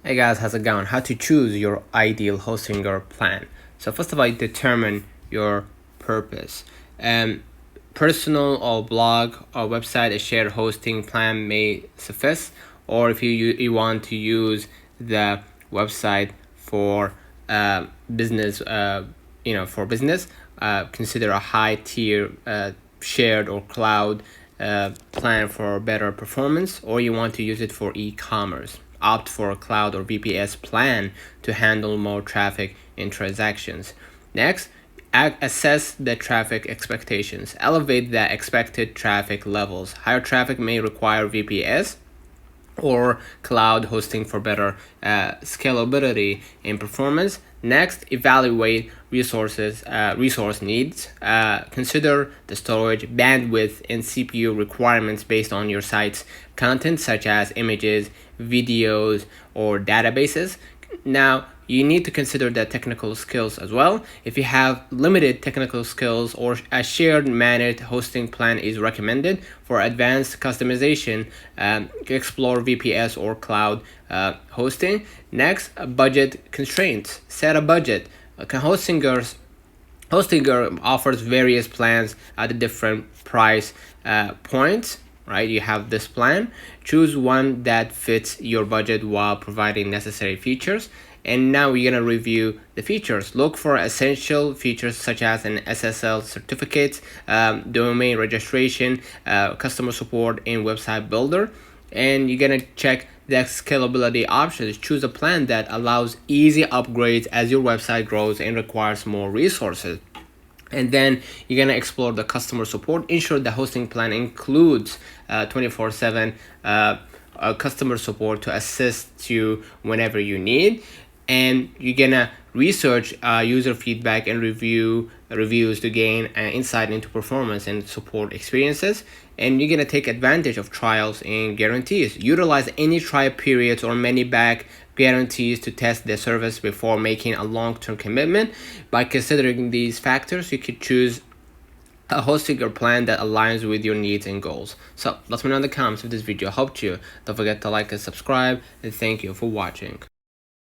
Hey guys, how's it going? How to choose your ideal hosting or plan. So first of all, determine your purpose. Personal or blog or website, a shared hosting plan may suffice, or if you want to use the website for business, for business, consider a high tier shared or cloud plan for better performance, or you want to use it for e-commerce. Opt for a cloud or VPS plan to handle more traffic and transactions. Next, assess the traffic expectations. Elevate the expected traffic levels. Higher traffic may require VPS or cloud hosting for better scalability and performance. Next, evaluate resource needs. Consider the storage, bandwidth, and CPU requirements based on your site's content, such as images, videos, or databases. Now, you need to consider the technical skills as well. If you have limited technical skills, or a shared managed hosting plan is recommended. For advanced customization, explore VPS or cloud hosting. Next, budget constraints. Set a budget. Hostinger offers various plans at a different price points. Right, you have this plan. Choose one that fits your budget while providing necessary features. And now we're gonna review the features. Look for essential features such as an SSL certificate, domain registration, customer support, and website builder. And you're gonna check the scalability options. Choose a plan that allows easy upgrades as your website grows and requires more resources. And then you're gonna explore the customer support. Ensure the hosting plan includes 24/7 customer support to assist you whenever you need. And you're gonna research user feedback and reviews to gain insight into performance and support experiences. And you're gonna take advantage of trials and guarantees. Utilize any trial periods or money back guarantees to test the service before making a long-term commitment. By considering these factors, you could choose a hosting or plan that aligns with your needs and goals. So let me know in the comments if this video helped you. Don't forget to like and subscribe, and thank you for watching.